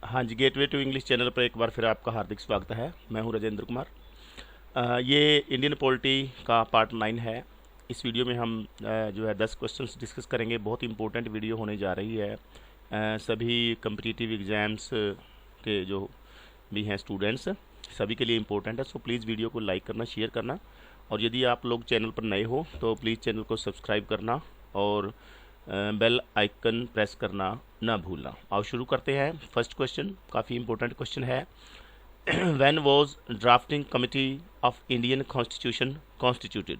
हाँ जी, gateway to English channel पर एक बार फिर आपका हार्दिक स्वागत है। मैं हूँ राजेंद्र कुमार। ये इंडियन पॉलिटी का पार्ट 9 है। इस वीडियो में हम जो है 10 क्वेश्चंस डिस्कस करेंगे। बहुत इंपॉर्टेंट वीडियो होने जा रही है। सभी कम्पिटिटिव एग्ज़ाम्स के जो भी हैं स्टूडेंट्स, सभी के लिए इम्पोर्टेंट है। सो प्लीज़ वीडियो को लाइक करना, शेयर करना, और यदि आप लोग चैनल पर नए हो तो प्लीज़ चैनल को सब्सक्राइब करना और बेल आइकन प्रेस करना ना भूलना। आओ शुरू करते हैं। फर्स्ट क्वेश्चन काफ़ी इंपॉर्टेंट क्वेश्चन है। When was drafting committee of Indian constitution constituted?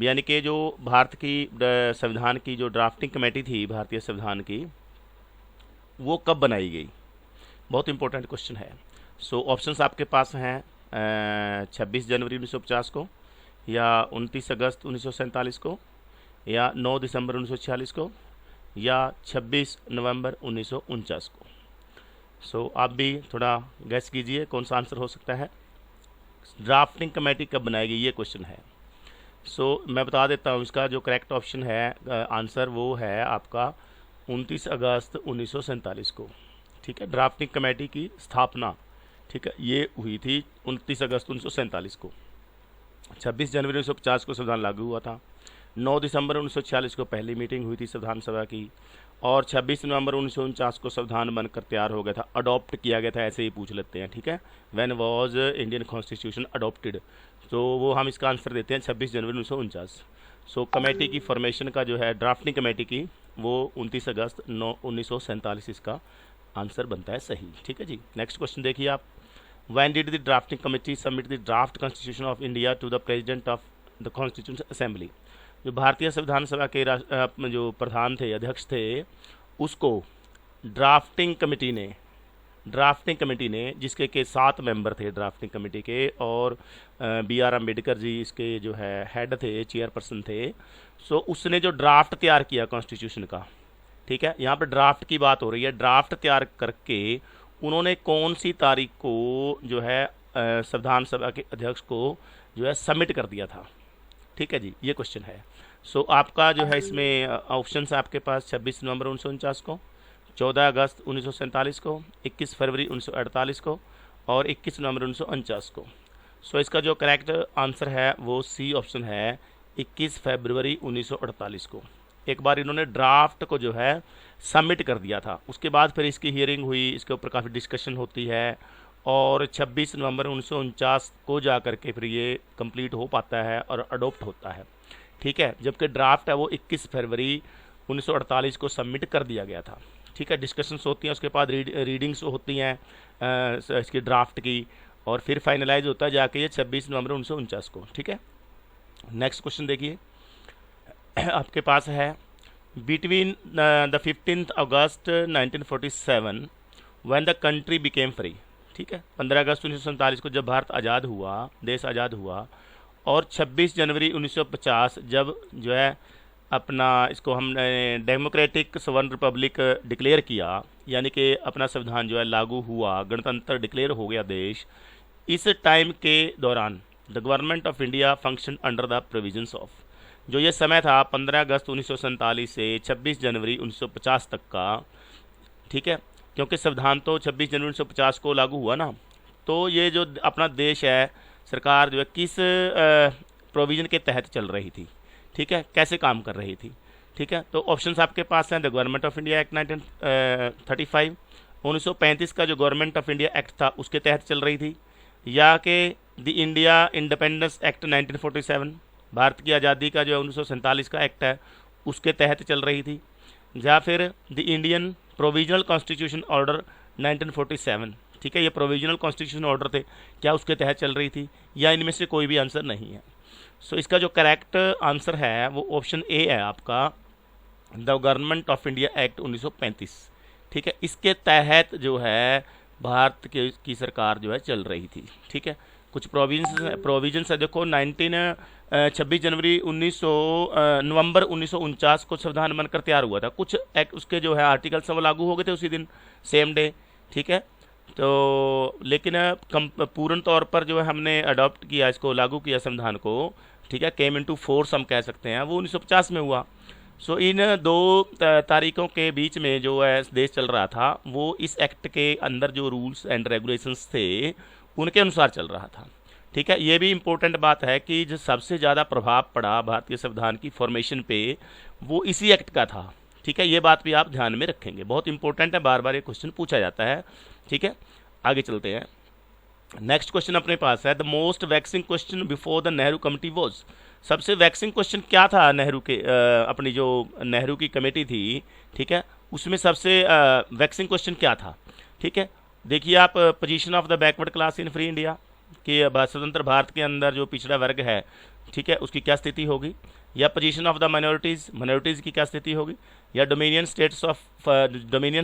यानी कि जो भारत की संविधान की जो ड्राफ्टिंग कमेटी थी भारतीय संविधान की, वो कब बनाई गई? बहुत इंपॉर्टेंट क्वेश्चन है। सो ऑप्शंस आपके पास हैं 26 जनवरी 1950 को, या 29 अगस्त 1947 को, या 9 दिसंबर 1946 को, या 26 नवंबर 1949 को। सो आप भी थोड़ा गैस कीजिए कौन सा आंसर हो सकता है। ड्राफ्टिंग कमेटी कब बनाएगी, ये क्वेश्चन है। सो मैं बता देता हूँ, इसका जो करेक्ट ऑप्शन है आंसर वो है आपका 29 अगस्त 1947 को। ठीक है, ड्राफ्टिंग कमेटी की स्थापना, ठीक है, ये हुई थी 29 अगस्त 1947 को। 26 जनवरी 1950 को संविधान लागू हुआ था। 9 दिसंबर 1946 को पहली मीटिंग हुई थी संविधान सभा की, और 26 नवंबर 1949 को संविधान बनकर तैयार हो गया था, अडॉप्ट किया गया था। ऐसे ही पूछ लेते हैं, ठीक है। When was Indian constitution adopted, तो वो हम इसका आंसर देते हैं 26 जनवरी 1949। सो कमेटी की फॉर्मेशन का जो है ड्राफ्टिंग कमेटी की, वो 29 अगस्त 1947 इसका आंसर बनता है सही। ठीक है जी। नेक्स्ट क्वेश्चन देखिए आप। When did the drafting committee submit the draft constitution of India to the president of the constitution assembly? जो भारतीय संविधान सभा के जो प्रधान थे, अध्यक्ष थे, उसको ड्राफ्टिंग कमेटी ने जिसके के 7 मेंबर थे ड्राफ्टिंग कमेटी के, और BR अम्बेडकर जी इसके जो है हेड थे, चेयरपर्सन थे। सो उसने जो ड्राफ्ट तैयार किया कॉन्स्टिट्यूशन का, ठीक है, यहाँ पर ड्राफ्ट की बात हो रही है। ड्राफ्ट तैयार करके उन्होंने कौन सी तारीख को जो है संविधान सभा के अध्यक्ष को जो है सबमिट कर दिया था? ठीक है जी, ये क्वेश्चन है। सो आपका जो है इसमें ऑप्शन है आपके पास 26 नवंबर 1949 को, 14 अगस्त 1947 को, 21 फरवरी 1948 को, और 21 नवंबर 1949 को। सो इसका जो करेक्ट आंसर है वो सी ऑप्शन है, 21 फरवरी 1948 को। एक बार इन्होंने ड्राफ्ट को जो है सबमिट कर दिया था, उसके बाद फिर इसकी हियरिंग हुई, इसके ऊपर काफ़ी डिस्कशन होती है, और 26 नवंबर 1949 को जा कर के फिर ये कंप्लीट हो पाता है और अडोप्ट होता है। ठीक है, जबकि ड्राफ्ट है वो 21 फरवरी 1948 को सबमिट कर दिया गया था। ठीक है, डिस्कशंस होती हैं, उसके बाद रीडिंग्स होती हैं इसकी ड्राफ्ट की, और फिर फाइनलाइज होता है जाके ये 26 नवंबर 1949 को। ठीक है, नेक्स्ट क्वेश्चन देखिए आपके पास है। Between the 15 August 1947 when the country became free. ठीक है, 15 अगस्त 1947 को जब भारत आज़ाद हुआ, देश आज़ाद हुआ, और 26 जनवरी 1950 जब जो है अपना इसको हमने डेमोक्रेटिक स्वर्ण रिपब्लिक डिक्लेयर किया, यानी कि अपना संविधान जो है लागू हुआ, गणतंत्र डिक्लेयर हो गया देश। इस टाइम के दौरान the government of India function under the provisions of, जो ये समय था 15 अगस्त 1947 से 26 जनवरी 1950 तक का। ठीक है, क्योंकि संविधान तो 26 जनवरी 1950 को लागू हुआ ना, तो ये जो अपना देश है, सरकार जो है किस प्रोविज़न के तहत चल रही थी, ठीक है, कैसे काम कर रही थी। ठीक है, तो ऑप्शंस आपके पास हैं। The government of India act 1935, 1935 का जो गवर्नमेंट ऑफ इंडिया एक्ट था उसके तहत चल रही थी, या कि the India independence act 1947, Bharat की आज़ादी का जो 1947 का एक्ट है उसके तहत चल रही थी, या फिर the Indian provisional constitution order 1947। ठीक है, ये प्रोविजनल कॉन्स्टिट्यूशन ऑर्डर थे, क्या उसके तहत चल रही थी, या इनमें से कोई भी आंसर नहीं है। सो इसका जो करेक्ट आंसर है वो ऑप्शन ए है आपका, the government of India act 1935। ठीक है, इसके तहत जो है भारत की सरकार जो है चल रही थी। ठीक है, कुछ प्रोविजंस है, देखो 26 जनवरी नवंबर 1949 को संविधान बनकर तैयार हुआ था। कुछ एक्ट उसके जो है आर्टिकल्स वो लागू हो गए थे उसी दिन, सेम डे। ठीक है, तो लेकिन पूर्ण तौर पर जो है हमने अडॉप्ट किया, इसको लागू किया संविधान को, ठीक है, केम इनटू फोर्स हम कह सकते हैं, वो 1950 में हुआ। सो इन दो तारीखों के बीच में जो है देश चल रहा था वो इस एक्ट के अंदर जो रूल्स एंड रेगुलेशंस थे उनके अनुसार चल रहा था। ठीक है, ये भी इम्पोर्टेंट बात है कि जो सबसे ज़्यादा प्रभाव पड़ा भारतीय संविधान की फॉर्मेशन पे वो इसी एक्ट का था। ठीक है, ये बात भी आप ध्यान में रखेंगे, बहुत इंपॉर्टेंट है, बार बार ये क्वेश्चन पूछा जाता है। ठीक है, आगे चलते हैं। नेक्स्ट क्वेश्चन अपने पास है the most waxing question before the Nehru committee was. सबसे वैक्सिंग क्वेश्चन क्या था नेहरू के अपनी जो नेहरू की कमेटी थी, ठीक है, उसमें सबसे वैक्सिंग क्वेश्चन क्या था। ठीक है, देखिए आप, position of the backward class in free India कि स्वतंत्र भारत के अंदर जो पिछड़ा वर्ग है, ठीक है, उसकी क्या स्थिति होगी, या पोजीशन ऑफ द माइनॉरिटीज़ की क्या स्थिति होगी, या dominion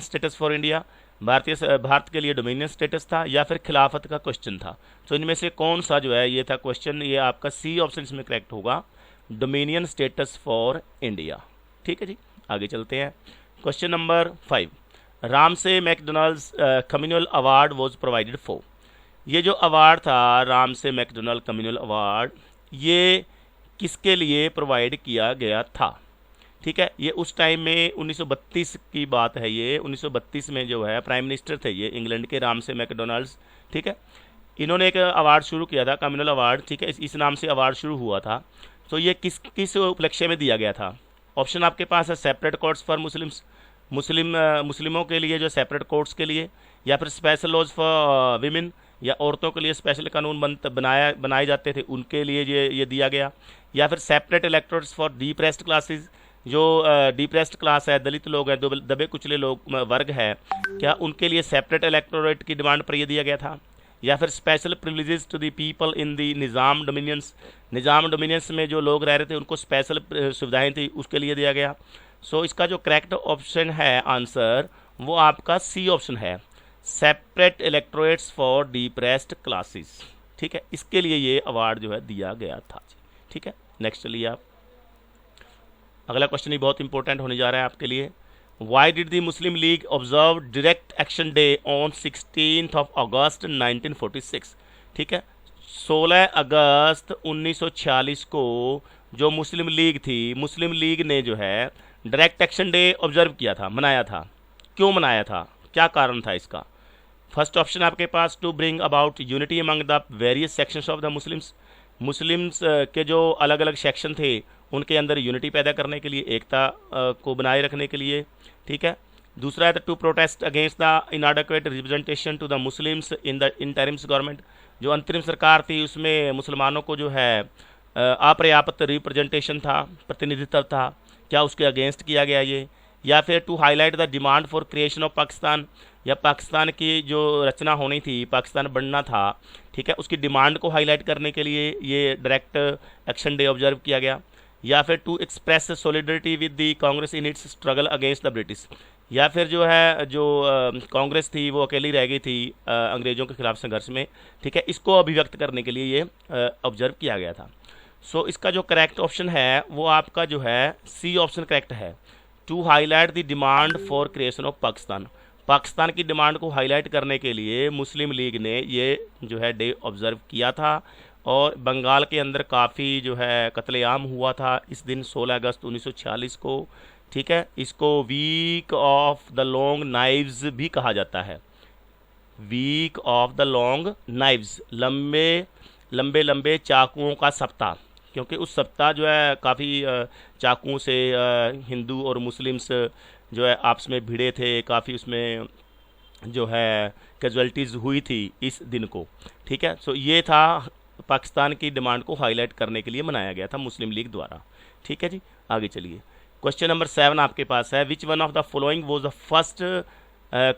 status for India, Bharat के लिए डोमिनियन स्टेटस था, या फिर खिलाफत का क्वेश्चन था। तो इनमें से कौन सा जो है ये था क्वेश्चन, ये आपका सी ऑप्शन इसमें करेक्ट होगा, डोमिनियन स्टेटस फॉर इंडिया। ठीक है जी, आगे चलते हैं। Question number 5, Ramsay McDonald's communal award was provided for. ये जो अवार्ड था रामसे मैकडोनाल्ड कम्युनल अवार्ड, ये किसके लिए प्रोवाइड किया गया था। ठीक है, ये उस टाइम में 1932 की बात है। ये 1932 में जो है प्राइम मिनिस्टर थे ये इंग्लैंड के, रामसे मैकडोनाल्ड्स। ठीक है, इन्होंने एक अवार्ड शुरू किया था, कम्युनल अवार्ड। ठीक है, इस नाम से अवार्ड शुरू हुआ था। तो ये किस उपलक्ष्य में दिया गया था। ऑप्शन आपके पास है सेपरेट कोर्ट्स फॉर मुस्लिमों के लिए, जो सेपरेट कोर्ट्स के लिए, या फिर स्पेशल लॉज फॉर विमेन, या औरतों के लिए स्पेशल कानून बनाए जाते थे उनके लिए ये दिया गया, या फिर separate electorates for depressed classes, जो डिप्रेस्ड क्लास है, दलित लोग हैं, दबे कुचले लोग वर्ग है, क्या उनके लिए सेपरेट इलेक्टोरेट की डिमांड पर यह दिया गया था, या फिर special privileges to the people in the Nizam dominions में जो लोग रह रहे थे उनको स्पेशल सुविधाएं थी उसके लिए दिया गया। सो इसका जो करेक्ट ऑप्शन है आंसर वो आपका सी ऑप्शन है, separate electorates for depressed classes. ठीक है, इसके लिए ये अवार्ड जो है दिया गया था। ठीक है, नेक्स्ट चलिए आप, अगला क्वेश्चन ही बहुत इंपॉर्टेंट होने जा रहा है आपके लिए। Why did the Muslim league observe direct action day on 16 अगस्त 1946। ठीक है, 16 अगस्त 1946 को जो मुस्लिम लीग थी, मुस्लिम लीग ने जो है डायरेक्ट एक्शन डे ऑब्जर्व किया था, मनाया था। क्यों मनाया था, क्या कारण था इसका। फर्स्ट ऑप्शन आपके पास, to bring about unity among the various sections of the Muslims के जो अलग अलग सेक्शन थे उनके अंदर यूनिटी पैदा करने के लिए, एकता को बनाए रखने के लिए। ठीक है, दूसरा है to protest against the inadequate representation to the Muslims in the interims government, जो अंतरिम सरकार थी उसमें मुसलमानों को जो है अपर्याप्त रिप्रेजेंटेशन था, प्रतिनिधित्व था, क्या उसके अगेंस्ट किया गया ये। या फिर to highlight the demand for creation of Pakistan, या पाकिस्तान की जो रचना होनी थी, पाकिस्तान बनना था, ठीक है, उसकी डिमांड को हाईलाइट करने के लिए ये डायरेक्ट एक्शन डे ऑब्जर्व किया गया। या फिर to express solidarity with the Congress in its struggle against the British, या फिर जो है जो कांग्रेस थी वो अकेली रह गई थी अंग्रेज़ों के खिलाफ संघर्ष में। ठीक है, इसको अभिव्यक्त करने के लिए ये ऑब्जर्व किया गया था। सो इसका जो करेक्ट ऑप्शन है वो आपका जो है सी ऑप्शन करेक्ट है, to highlight the demand for creation of Pakistan. Pakistan की डिमांड को हाईलाइट करने के लिए मुस्लिम लीग ने ये जो है डे ऑब्जर्व किया था। और बंगाल के अंदर काफ़ी जो है कत्लेआम हुआ था इस दिन 16 अगस्त 1946 को। ठीक है, इसको week of the long knives भी कहा जाता है, week of the long knives, लंबे लंबे चाकुओं का सप्ताह, क्योंकि उस सप्ताह जो है काफ़ी चाकुओं से हिंदू और मुस्लिम्स जो है आपस में भिड़े थे, काफ़ी उसमें जो है कैजुअलिटीज़ हुई थी इस दिन को। ठीक है, सो ये था पाकिस्तान की डिमांड को हाईलाइट करने के लिए मनाया गया था मुस्लिम लीग द्वारा। ठीक है जी, आगे चलिए। क्वेश्चन नंबर 7 आपके पास है, which one of the following was the first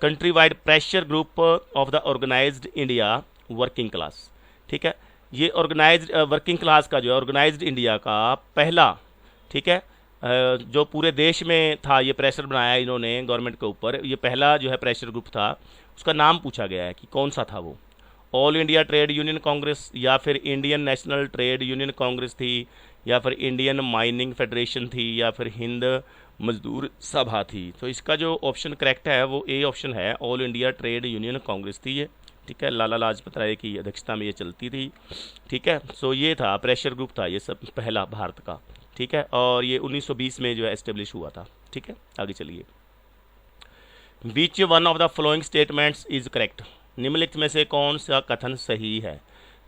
country wide pressure group of the organised India working class. ठीक है, ये ऑर्गेनाइज्ड वर्किंग क्लास का जो है ऑर्गेनाइज्ड इंडिया का पहला, ठीक है, जो पूरे देश में था ये प्रेशर बनाया इन्होंने गवर्नमेंट के ऊपर, ये पहला जो है प्रेशर ग्रुप था, उसका नाम पूछा गया है कि कौन सा था वो। All India trade union Congress, या फिर Indian national trade union Congress थी, या फिर इंडियन माइनिंग फेडरेशन थी, या फिर हिंद मजदूर सभा थी। तो इसका जो ऑप्शन करेक्ट है वो ए ऑप्शन है, all India trade union Congress थी ये। ठीक है, लाला लाजपत राय की अध्यक्षता में ये चलती थी। ठीक है, सो ये था प्रेशर ग्रुप था ये सब पहला भारत का। ठीक ठीक है, और ये 1920 में जो है एस्टेब्लिश हुआ था। ठीक है, आगे चलिए। विच one of the following statements is correct, निम्नलिखित में से कौन सा कथन सही है।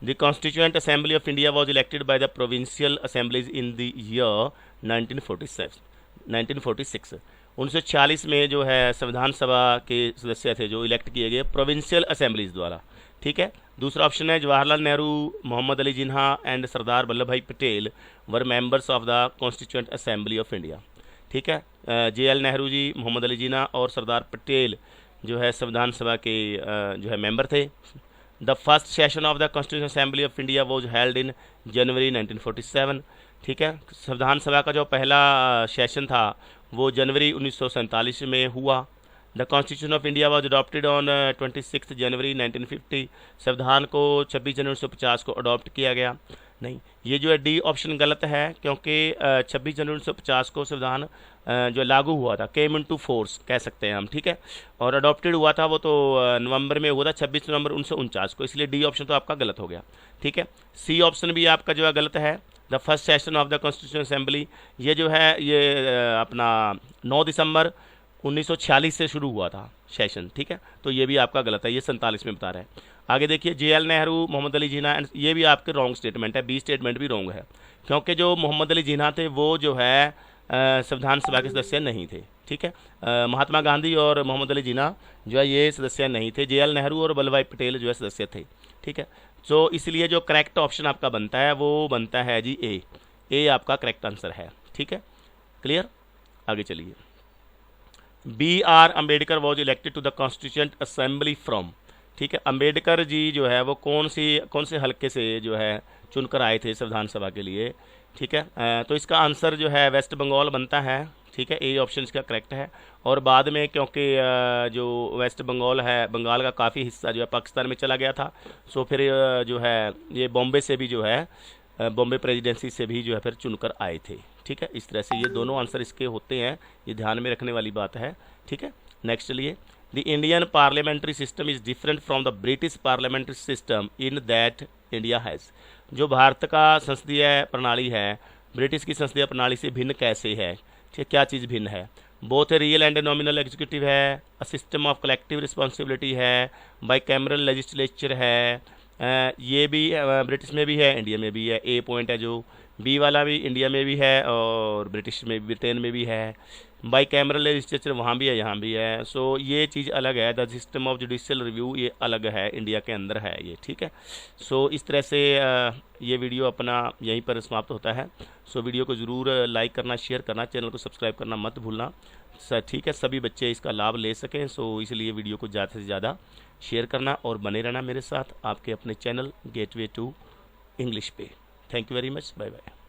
The constituent assembly of India was elected by the provincial assemblies in the year 1946। 1946 में जो है संविधान सभा के सदस्य थे जो इलेक्ट किए गए प्रोविंशियल असेंबलीज द्वारा। ठीक है, दूसरा ऑप्शन है Jawaharlal Nehru, Mohammad Ali Jinnah and Sardar Vallabhbhai Patel were members of the constituent assembly of India. ठीक है, JL नेहरू जी, मोहम्मद अली जिन्ना और सरदार पटेल जो है संविधान सभा के जो है मेंबर थे। The first session of the constitution assembly of India was held in January 1947। ठीक है, संविधान सभा का जो पहला सेशन था वो जनवरी 1947 में हुआ। The constitution of India was adopted on 26 जनवरी 1950। संविधान को 26 जनवरी 1950 को अडॉप्ट किया गया। नहीं, ये जो है डी ऑप्शन गलत है, क्योंकि 26 जनवरी 1950 को संविधान जो लागू हुआ था, केम इन टू फोर्स कह सकते हैं हम। ठीक है, और अडॉप्टेड हुआ था वो तो नवंबर में हुआ था, 26 नवंबर 1949 को, इसलिए डी ऑप्शन तो आपका गलत हो गया। ठीक है, सी ऑप्शन भी आपका जो है गलत है। The first session of the constitution assembly ये जो है ये अपना 9 दिसंबर 1946 से शुरू हुआ था सेशन। ठीक है, तो ये भी आपका गलत है, ये 47 में बता रहे हैं। आगे देखिए, JL नेहरू, मोहम्मद अली जिन्ना, ये भी आपके रॉन्ग स्टेटमेंट है, बी स्टेटमेंट भी रॉन्ग है, क्योंकि जो मोहम्मद अली जिन्ना थे वो जो है संविधान सभा के सदस्य नहीं थे। ठीक है, महात्मा गांधी और मोहम्मद अली जिन्ना जो है ये सदस्य नहीं थे, JL नेहरू और वल्लभ भाई पटेल जो है सदस्य थे। ठीक है, तो इसलिए जो करेक्ट ऑप्शन आपका बनता है वो बनता है जी ए आपका करेक्ट आंसर है। ठीक है, क्लियर, आगे चलिए। BR Ambedkar was elected to the constituent assembly from. ठीक है, अम्बेडकर जी जो है वो कौन से हल्के से जो है चुनकर आए थे संविधान सभा के लिए। ठीक है, तो इसका आंसर जो है वेस्ट बंगाल बनता है। ठीक है, ए ऑप्शन इसका करेक्ट है, और बाद में क्योंकि जो वेस्ट बंगाल है, बंगाल का काफ़ी हिस्सा जो है पाकिस्तान में चला गया था, सो फिर जो है ये बॉम्बे से भी जो है बॉम्बे प्रेसिडेंसी से भी जो है फिर चुनकर आए थे। ठीक है, इस तरह से ये दोनों आंसर इसके होते हैं, ये ध्यान में रखने वाली बात है। ठीक है, नेक्स्ट चलिए। The Indian parliamentary system is different from the British parliamentary system in that India has. जो भारत का संसदीय प्रणाली है ब्रिटिश की संसदीय प्रणाली से भिन्न कैसे है, ठीक, क्या चीज़ भिन्न है। Both real and nominal executive है, a system of collective responsibility है, बाई कैमरल लेजिस्लेचर है, ये भी ब्रिटिश में भी है, इंडिया में भी है। ए पॉइंट है जो, बी वाला भी इंडिया में भी है और ब्रिटिश में ब्रिटेन में भी है। बाई कैमरल लेजिस्लेचर वहाँ भी है, यहाँ भी है। सो ये चीज़ अलग है। The system of judicial review ये अलग है, इंडिया के अंदर है ये। ठीक है, सो इस तरह से ये वीडियो अपना यहीं पर समाप्त होता है। सो वीडियो को ज़रूर लाइक करना, शेयर करना, चैनल को सब्सक्राइब करना मत भूलना। ठीक है, सभी बच्चे इसका लाभ ले सकें, सो इसलिए वीडियो को ज़्यादा से ज़्यादा शेयर करना और बने रहना मेरे साथ आपके अपने चैनल गेटवे टू इंग्लिश पे। Thank you very much, bye bye.